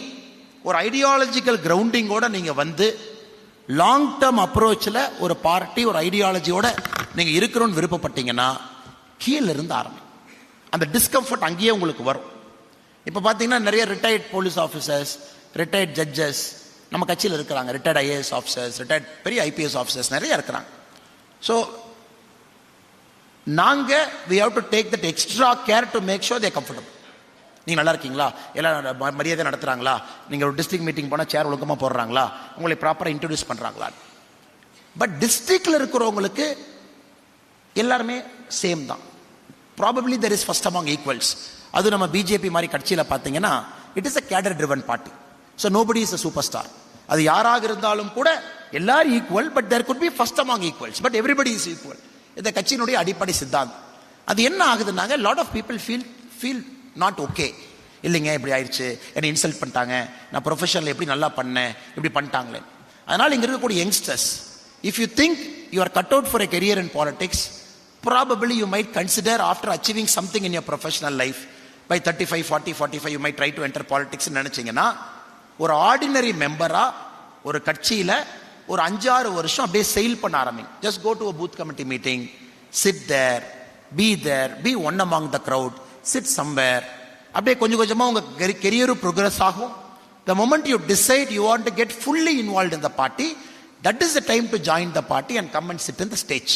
ஒரு ஐடியாலஜிக்கல் கிரவுண்டிங்கோட நீங்க வந்து லாங் டேர்ம் அப்ரோச்சில் ஒரு பார்ட்டி ஒரு ஐடியாலஜியோட நீங்க இருக்கணும்னு விருப்பப்பட்டீங்கன்னா கீழே இருந்து ஆரம்பி. அந்த டிஸ்கம்ஃபர்ட் அங்கேயே உங்களுக்கு வரும். இப்போ பார்த்தீங்கன்னா நிறைய retired police officers, retired judges நம்ம கட்சியில் இருக்கிறாங்க, ரிட்டையர்ட் ஐஏஎஸ் ஆஃபீஸர்ஸ், ரிட்டையர்ட் பெரிய ஐபிஎஸ் ஆஃபீஸர்ஸ் நிறைய இருக்கிறாங்க. ஸோ நாங்க we have to take that extra care to make sure they are comfortable. நீங்க நல்லா இருக்கீங்களா, எல்லாம் மரியாதை நடத்துறாங்களா, நீங்க ஒரு டிஸ்ட்ரிக்ட் மீட்டிங் போனா சேர் ஒழுக்கமா போடுறாங்களா, உங்களை ப்ராப்பரா இன்ட்ரோடியூஸ் பண்றாங்களா. பட் டிஸ்ட்ரிக்ட்ல இருக்கிறவங்களுக்கு எல்லாருமே சேம் தான். Probably there is first among equals. அது நம்ம பிஜேபி மாதிரி கட்சியில பாத்தீங்கன்னா it is a cadre driven party. So nobody is a superstar. அது யாராக இருந்தாலும் கூட எல்லாரும் equal, but there could be first among equals, but everybody is equal. இந்த கட்சியினுடைய அடிப்படை சித்தாந்தம். அது என்ன ஆகுதுன்னாங்க, lot of people feel not okay. இல்லைங்க இப்படி ஆயிடுச்சு, என்னை இன்சல்ட் பண்ணிட்டாங்க, நான் ப்ரொஃபஷனல் எப்படி நல்லா பண்ணேன், இப்படி பண்ணிட்டாங்களே. அதனால இங்க இருக்கக்கூடிய youngsters, if you think you are cut out for a career in politics, probably you might consider after achieving something in your professional life by 35, 40, 45 you might try to enter politics நினைச்சீங்கன்னா, ஒரு ஆர்டினரி மெம்பரா ஒரு கட்சியில ஒரு 5-6 வருஷம் அப்படியே செயல் பண்ண ஆரம்பிங்க. Just go to a booth committee meeting, sit there, be one among the crowd, sit somewhere. அப்படியே கொஞ்சம் கொஞ்சமா உங்க கெரியர் ப்ரோக்ரஸ் ஆகும். The moment you decide you want to get fully involved in the party, that is the time to join the party and come and sit in the stage.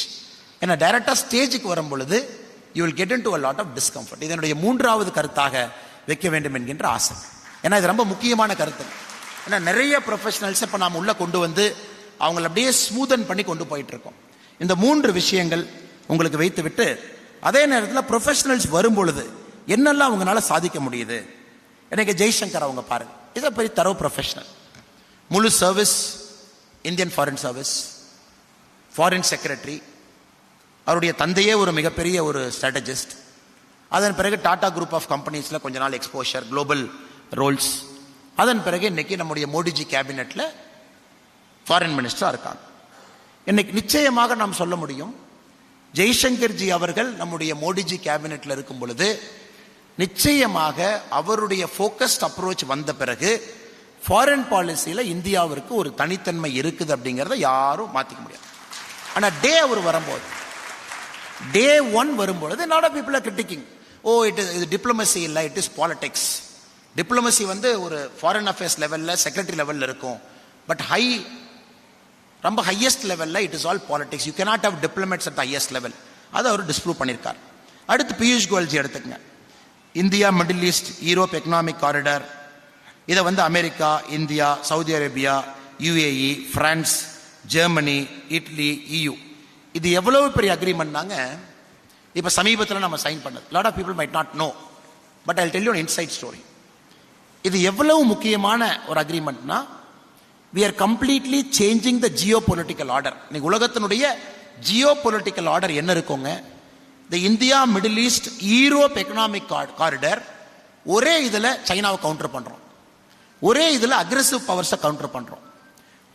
ஏன்னா டைரக்டாக ஸ்டேஜுக்கு வரும் பொழுது you will get into a lot of discomfort. இதனுடைய மூன்றாவது கருத்தாக வைக்க வேண்டும் என்கின்ற ஆசை. ஏன்னா இது ரொம்ப முக்கியமான கருத்து. ஏன்னா நிறைய ப்ரொஃபஷனல்ஸ் இப்போ நாம் உள்ளே கொண்டு வந்து அவங்களை அப்படியே ஸ்மூதன் பண்ணி கொண்டு போயிட்டு இருக்கோம். இந்த 3 விஷயங்கள் உங்களுக்கு வைத்து விட்டு அதே நேரத்தில் ப்ரொஃபஷனல்ஸ் வரும் பொழுது என்னெல்லாம் அவங்களால சாதிக்க முடியுது. எனக்கு ஜெய்சங்கர் அவங்க பாருங்க, இதை பெரிய தரவு ப்ரொஃபஷனல், முழு service, Indian foreign service, foreign secretary, அவருடைய தந்தையே ஒரு மிகப்பெரிய ஒரு ஸ்ட்ராட்டஜிஸ்ட். அதன் பிறகு டாடா குரூப் ஆஃப் கம்பெனிஸில் கொஞ்ச நாள் எக்ஸ்போஷர், குளோபல் ரோல்ஸ். அதன் பிறகு இன்னைக்கு நம்முடைய மோடிஜி கேபினெட்டில் ஃபாரின் மினிஸ்டராக இருக்காங்க. இன்னைக்கு நிச்சயமாக நாம் சொல்ல முடியும், ஜெய்சங்கர்ஜி அவர்கள் நம்முடைய மோடிஜி கேபினெட்டில் இருக்கும் பொழுது நிச்சயமாக அவருடைய ஃபோக்கஸ்ட் அப்ரோச் வந்த பிறகு ஃபாரின் பாலிசியில் இந்தியாவிற்கு ஒரு தனித்தன்மை இருக்குது அப்படிங்கிறத யாரும் மாற்றிக்க முடியாது. ஆனால் அவர் வரும்போது, டே 1 வரும்பொழுது lot of people are critiquing, இது டிப்ளமசி இல்லை, இட் இஸ் பாலிடிக்ஸ். டிப்ளமசி வந்து ஒரு ஃபாரின் அஃபேர்ஸ் லெவலில் செக்ரட்டரி லெவலில் இருக்கும், பட் ரொம்ப ஹையஸ்ட் லெவலில் it is all politics. You cannot have diplomats at highest level. அதை அவர் டிஸ்ப்ரூவ் பண்ணியிருக்கார். அடுத்து பியூஷ் கோயல்ஜி எடுத்துக்கங்க, India middle east Europe economic corridor, இதை வந்து America, India, Saudi Arabia, UAE, France, Germany, Italy, EU, இது எவ்வளவு பெரிய அக்ரிமெண்ட்னாங்க. இப்போ சமீபத்தில் நம்ம சைன் பண்ணது, lot of people might not know, but I tell you an inside story. இது எவ்வளவு முக்கியமான ஒரு அக்ரிமெண்ட்னா, we are completely changing the geopolitical order. இன்னைக்கு உலகத்தினுடைய ஜியோபொலிட்டிக்கல் ஆர்டர் என்ன இருக்குங்க, இந்த India middle east Europe economic corridor, ஒரே இதில் சைனாவை கவுண்டர் பண்ணுறோம், ஒரே இதில் அக்ரெசிவ் பவர்ஸை கவுண்டர் பண்ணுறோம்,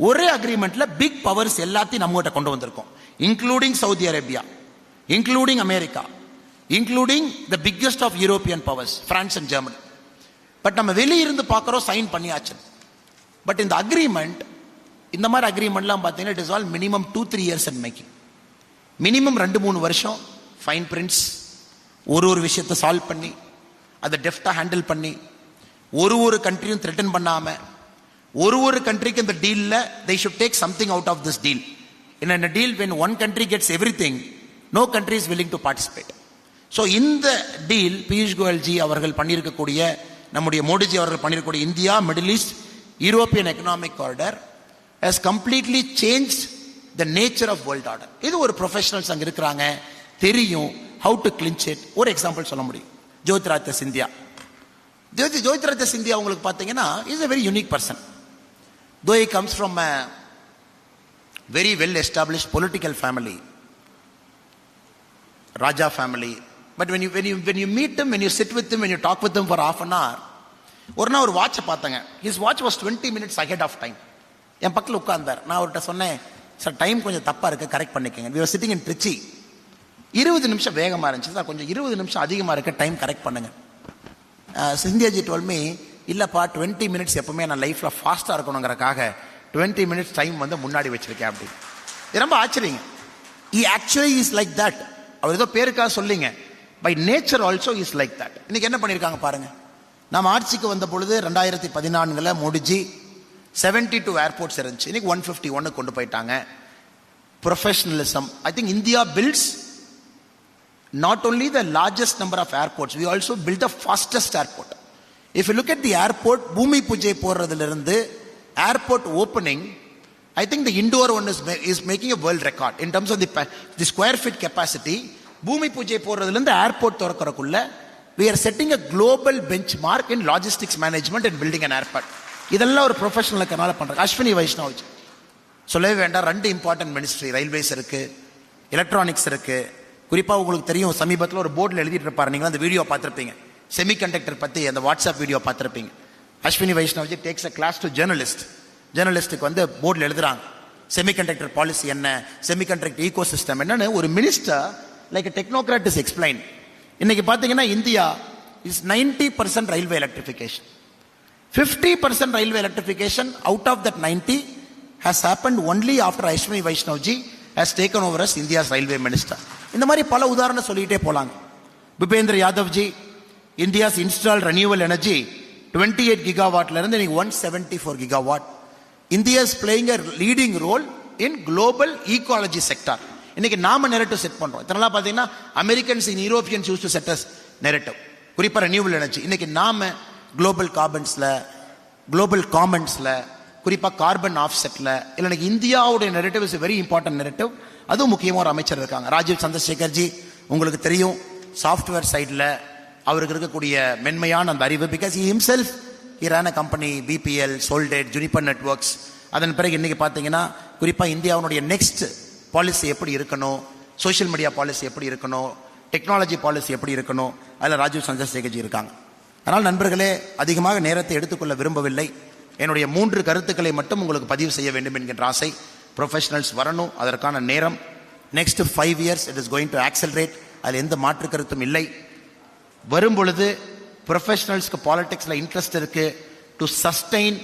ஒரே அக்ரிமெண்ட்ல பிக் பவர்ஸ் எல்லாத்தையும் நம்ம கிட்ட கொண்டு வந்திருக்கோம், including Saudi Arabia, including America, including the biggest of European powers France and Germany. But நம்ம வெளியிருந்து பார்க்குறோம், சைன் பண்ணியாச்சு. பட் இந்த அக்ரிமெண்ட், இந்த மாதிரி அக்ரிமெண்ட்லாம் பார்த்தீங்கன்னா it is all minimum 2-3 years in making. Minimum 2-3 வருஷம் ஃபைன் பிரிண்ட்ஸ், ஒரு விஷயத்தை சால்வ் பண்ணி அதை டெஃப்டாக ஹேண்டில் பண்ணி, ஒரு கண்ட்ரியும் த்ரெட்டன் பண்ணாமல், ஒரு கண்ட்ரிக்கு இந்த டீலில் they should take something out of this deal. In a deal when one country gets everything, no country is willing to participate. So இந்த டீல் பியூஷ் கோயல்ஜி அவர்கள் பண்ணியிருக்கக்கூடிய, நம்முடைய மோடிஜி அவர்கள் பண்ணியிருக்கக்கூடிய India middle East European economic corridor has completely changed the nature of world order. இது ஒரு ப்ரொஃபஷனல்ஸ் அங்கே இருக்கிறாங்க, தெரியும் how to clinch it. ஒரு எக்ஸாம்பிள் சொல்ல முடியும், ஜோதிராதித்ய சிந்தியா. ஜோதிராதித்ய சிந்தியா உங்களுக்கு பார்த்தீங்கன்னா is a very unique person. Though he comes from a very well established political family, Raja family, but when you meet him, when you sit with him, when you talk with him for half an hour, ஒரு நாள் ஒரு வாட்சை பார்த்தாங்க. His watch was 20 minutes ahead of time. என் பக்கத்தில் உட்கார்ந்தார். நான் அவர்கிட்ட சொன்னேன், சார் டைம் கொஞ்சம் தப்பாக இருக்குது, கரெக்ட் பண்ணிக்கங்க. we were sitting in Trichy. 20 நிமிஷம் வேகமாக இருந்துச்சு சார், கொஞ்சம் 20 நிமிஷம் அதிகமாக இருக்க, டைம் கரெக்ட் பண்ணுங்க. சிந்தியாஜி told me, இல்லைப்பா 20 minutes எப்பவுமே நான் லைஃப்பில் ஃபாஸ்ட்டாக இருக்கணுங்கிறக்காக 20 minutes டைம் வந்து முன்னாடி வச்சிருக்கேன் அப்படின்னு. இது ரொம்ப ஆச்சரியங்க. he actually is like that. அவர் ஏதோ பேருக்காக சொல்லிங்க, by nature also is like that. இன்னைக்கு என்ன பண்ணியிருக்காங்க பாருங்க. நம்ம ஆட்சிக்கு வந்த பொழுது 2014 மோடிஜி 72 ஏர்போர்ட்ஸ் இருந்துச்சு, இன்னைக்கு 151 கொண்டு போயிட்டாங்க. Professionalism. I think India builds not only the largest number of airports, we also built the fastest airport. If you look at the airport, பூமி பூஜை போடுறதிலிருந்து airport opening, I think the indoor one is making a world record in terms of the square feet capacity. பூமி பூஜை போடுறதிலிருந்து airport திறக்கிறக்குள்ள we are setting a global benchmark in logistics management and building an airport. இதெல்லாம் ஒரு ப்ரொஃபஷனலுக்குனால பண்றாங்க. அஸ்வினி வைஷ்ணவ் சொல்லவே வேண்டாம், 2 இம்பார்ட்டன்ட் மினிஸ்ட்ரி, ரயில்வேஸ் இருக்கு, எலக்ட்ரானிக்ஸ் இருக்கு. குறிப்பாக உங்களுக்கு தெரியும், சமீபத்தில் ஒரு போர்டில் எழுதிட்டு இருப்பாரு, நீங்கள் அந்த வீடியோ பார்த்துருப்பீங்க, செமிகண்டக்டர் பற்றி அந்த வாட்ஸ்அப் வீடியோ பார்த்துருப்பீங்க. Ashwini Vaishnavji takes a class to ஜேர்னலிஸ்ட்டுக்கு வந்து போர்டில் எழுதுறாங்க, செமிகண்டக்டர் பாலிசி என்ன, செமிகண்டக்டர் ஈகோ சிஸ்டம் என்னன்னு ஒரு minister like technocrat is explain. இன்னைக்கு பார்த்தீங்கன்னா India is 90% railway electrification, 50% railway electrification. Out of that 90 has happened only after Ashwini Vaishnavji has taken over as India's railway minister. இந்த மாதிரி பல உதாரணம் சொல்லிட்டே போலாங்க. Bhupendra Yadavji, India's installed renewal energy 28 gigawattல இருந்து 174 gigawatt. India is playing a leading role in global ecology sector. இன்னைக்கு நாம நெரேட்டிவ் செட் பண்றோம். இதனால பாத்தீங்கன்னா Americans in Europeans use to set as narrative. குறிப்பா ரெனியூவபிள் எனர்ஜி. இன்னைக்கு நாம குளோபல் கார்பன்ஸ்ல, குளோபல் காமன்ஸ்ல, குறிப்பா கார்பன் ஆஃப்செட்ல இன்னைக்கு இந்தியாவுடைய narrative is very important narrative. அதுவும் முக்கியமாக ஒரு அமைச்சர் இருக்காங்க, ராஜீவ் சந்திரசேகர்ஜி. உங்களுக்கு தெரியும், சாஃப்ட்வேர் சைட்ல அவருக்கு இருக்கக்கூடிய மென்மையான அந்த அறிவு. Because he himself he run a company, BPL, சோல்டேட், ஜுனிப்பர் நெட்வொர்க்ஸ். அதன் பிறகு இன்னைக்கு பார்த்தீங்கன்னா குறிப்பாக இந்தியாவுடைய நெக்ஸ்ட் பாலிசி எப்படி இருக்கணும், சோஷியல் மீடியா பாலிசி எப்படி இருக்கணும், டெக்னாலஜி பாலிசி எப்படி இருக்கணும், அதில் ராஜீவ் சந்திரசேகர்ஜி இருக்காங்க. அதனால் நண்பர்களே, அதிகமாக நேரத்தை எடுத்துக்கொள்ள விரும்பவில்லை. என்னுடைய 3 கருத்துக்களை மட்டும் உங்களுக்கு பதிவு செய்ய வேண்டும் என்கின்ற ஆசை. ப்ரொஃபஷனல்ஸ் வரணும், அதற்கான நேரம் next 5 years it is going to accelerate. அதில் எந்த மாற்று கருத்தும் இல்லை. வரும் பொழுது ப்ரொஃபஷனல்ஸ்க்கு பாலிடிக்ஸ்ல இன்ட்ரெஸ்ட் இருக்கு, to sustain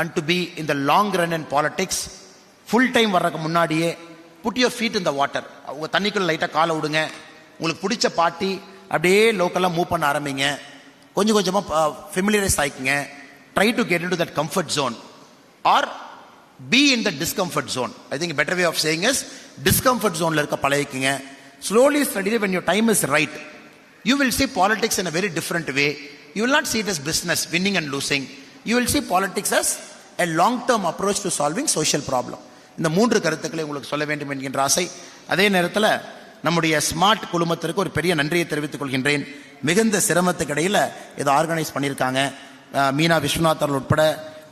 and to be in the long run in politics. Full time வர்றதுக்கு முன்னாடியே put your feet in the water. உங்க தண்ணிக்குள்ள லைட்டாக காலை விடுங்க. உங்களுக்கு பிடிச்ச பார்ட்டி அப்படியே லோக்கலாக மூவ் பண்ண ஆரம்பிங்க. கொஞ்சம் கொஞ்சமாக ஃபெமிலியரைஸ் ஆகிக்குங்க. Try to get into that comfort zone or be in the discomfort zone. I think better way of saying is discomfort ஜோன்ல இருக்க பழகிக்குங்க. Slowly study when your time is right. You will see politics in a very different way. You will not see it as business, winning and losing. You will see politics as a long-term approach to solving social problem. இந்த 3 கருத்துக்களை உங்களுக்கு சொல்ல வேண்டும் என்கின்ற ஆசை. அதே நேரத்தில் நம்முடைய ஸ்மார்ட் குழுமத்திற்கு ஒரு பெரிய நன்றியை தெரிவித்துக் கொள்கின்றேன். மிகுந்த சிரமத்துக்கு இடையில இதை ஆர்கனைஸ் பண்ணியிருக்காங்க. மீனா விஸ்வநாத் அவர்கள் உட்பட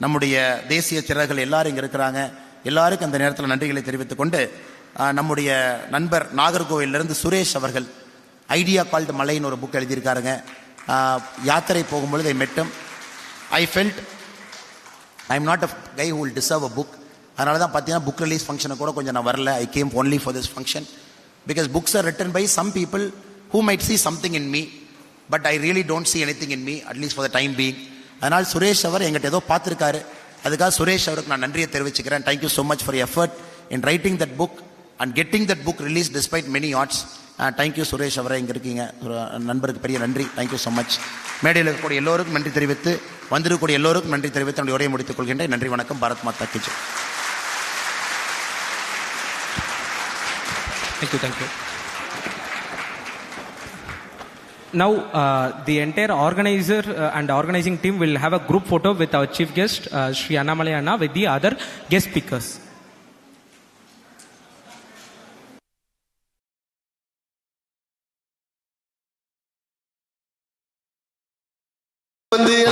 நம்முடைய தேசிய சிறர்கள் எல்லாரும் இங்கே இருக்கிறாங்க. எல்லாருக்கும் அந்த நேரத்தில் நன்றிகளை தெரிவித்துக் கொண்டு, நம்முடைய நண்பர் நாகர்கோவிலிருந்து சுரேஷ் அவர்கள் ஐடியா கால்டு மலைன்னு ஒரு புக் எழுதியிருக்காருங்க. யாத்திரை போகும்பொழுது I met him. I felt I am not a guy who will deserve a book. அதனால தான் பார்த்தீங்கன்னா புக் ரிலீஸ் ஃபங்க்ஷனை கூட கொஞ்சம் நான் வரல. I came only for this function because books are written by some people who might see something in me, but I really don't see anything in me, at least for the time being. அதனால் சுரேஷ் அவர் எங்கிட்ட ஏதோ பார்த்துருக்காரு. அதுக்காக சுரேஷ் அவருக்கு நான் நன்றியை தெரிவிச்சுக்கிறேன். Thank you so much for effort in writing that book and getting that book release despite many arts. Thank you Suresh அவரை, இங்கே இருக்கீங்க நண்பருக்கு பெரிய நன்றி. Thank you so much. மேடையில் இருக்கக்கூடிய எல்லோருக்கும் நன்றி தெரிவித்து, வந்திருக்கக்கூடிய எல்லோருக்கும் நன்றி தெரிவித்து என்னுடைய உரையை முடித்துக் கொள்கின்றேன். நன்றி, வணக்கம். பாரத் மாதா கி Jai. Thank you. Now, the entire organizer and organizing team will have a group photo with our chief guest, Sri Annamalai Anna, with the other guest speakers.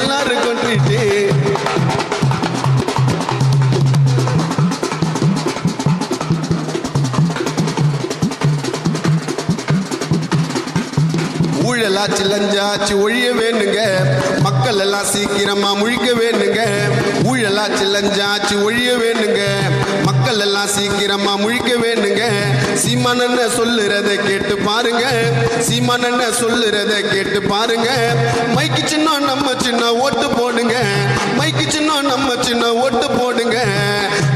எல்லாருக்கும் ட்ரீட்டு ஊழலாச்சு லஞ்சாச்சு ஒழிய வேணுங்க, மக்கள் எல்லாம் சீக்கிரமா முழிக்க வேணுங்க. ஊழலாச்சு லஞ்சாச்சு ஒழிய வேணுங்க, மக்கள் எல்லாம் சீக்கிரமா முழிக்க வேணுங்க. சீமானண்ண சொல்லுறத கேட்டு பாருங்க, சீமானண்ண சொல்லுறத கேட்டு பாருங்க. மைக்கு சின்ன நம்ம சின்ன ஓட்டு போடுங்க, மைக்கு சின்ன நம்ம சின்ன ஓட்டு போடுங்க.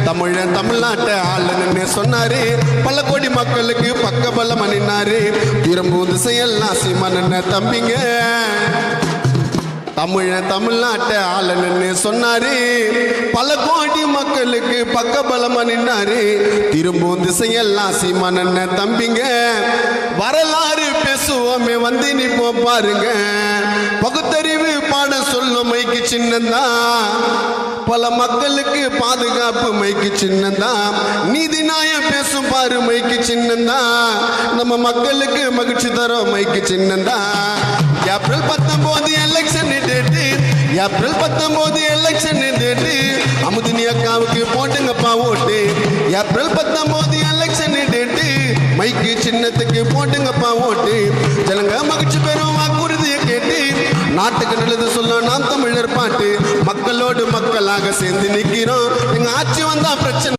தமிழன் தமிழ்நாட்டை ஆளுன்னு சொன்னாரு, பல கோடி மக்களுக்கு பக்க பலம் அணினாரு. திரும்பும் திசையெல்லாம் சீமானண்ண தம்பிங்க. தமிழன் தமிழ்நாட்டை ஆளுன்னு சொன்னாரு, பல கோடி மக்களுக்கு பக்க பலம் அணினாரு. திரும்பும் திசையெல்லாம் சீமானண்ண தம்பிங்க. வரலாறு பேசுவோமே வந்து நிப்போ பாருங்க, பகுத்தறிவு பாட சொல்லும் மைக்கு சின்னந்தான். பல மக்களுக்கு பாதுகாப்பு மைக்கு சின்னந்தான். நீதி நியாயம் பேசும் பாரு மைக்கு சின்னந்தான். நம்ம மக்களுக்கு மகிழ்ச்சி தரும் மைக்கு சின்னந்தான். April 19 election date, April 19 election date. Amudhini அக்காவுக்கு போட்டுங்கப்பா ஓட்டு. ஏப்ரல் 19 எலெக்ஷன் டேட்டு, மைக்கு சின்னத்துக்கு போட்டுங்கப்பா ஓட்டு. ஜனங்க மகிழ்ச்சி பெறும் வாக்குறுதியை கேட்டு, நாட்டுக்கு நல்லது சொல்ல நாம் தமிழர் பாட்டு. மக்களோடு மக்களாக சேர்ந்து நிற்கிறோம், எங்க ஆட்சி வந்தா பிரச்சனை.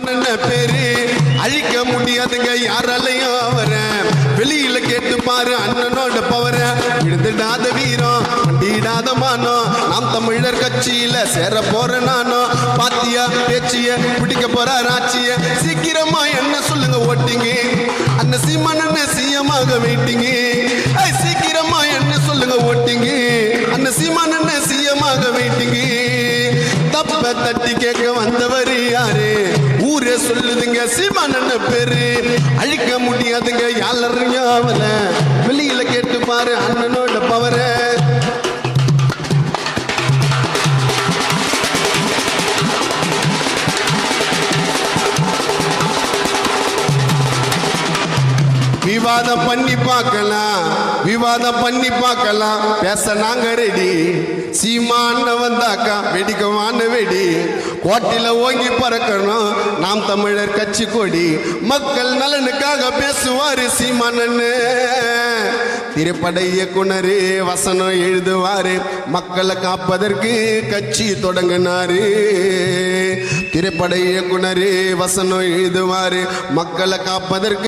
என்ன பேரு அழிக்க முடியாதுங்க யாராலையும் அவர வெளியில கேட்டு பாரு அண்ணனோட பவர விழுந்துடாத வீரம் வண்டிடாத மானம் நாம் தமிழர் கட்சியில சேர போற நானும் பாத்தியா பேச்சிய பிடிக்க போற ராட்சிய சீக்கிரமா என்ன சொல்லுங்க ஓட்டிங்க அண்ணன் சீமான சிஎமாக வெயிட்டிங்க சீக்கிரமா என்ன சொல்லுங்க ஓட்டிங்க அண்ணன் சீமான சிஎமாக வெயிட்டிங்க தப்ப தட்டி கேட்க வந்தவர் யாரு ஊரே சொல்லுதுங்க சீமான் பேரு அழிக்க முடியாதுங்க யாரும் அவல வெளியில கேட்டு பாரு அண்ணனோட பவர விவாதம் பண்ணி பார்க்கலாம் பேச நாங்க ரெடி சீமான வந்தாக்கா வெடிக்கமான வெடி கோட்டில ஓங்கி பறக்கணும் நாம் தமிழர் கட்சி கொடி மக்கள் நலனுக்காக பேசுவாரு சீமானன்னு திரைப்பட இயக்குனரு வசனம் எழுதுவாரு மக்களை காப்பதற்கு கட்சி தொடங்கினாரு திரைப்பட இயக்குனரு வசனம் எழுதுவாரு மக்களை காப்பதற்கு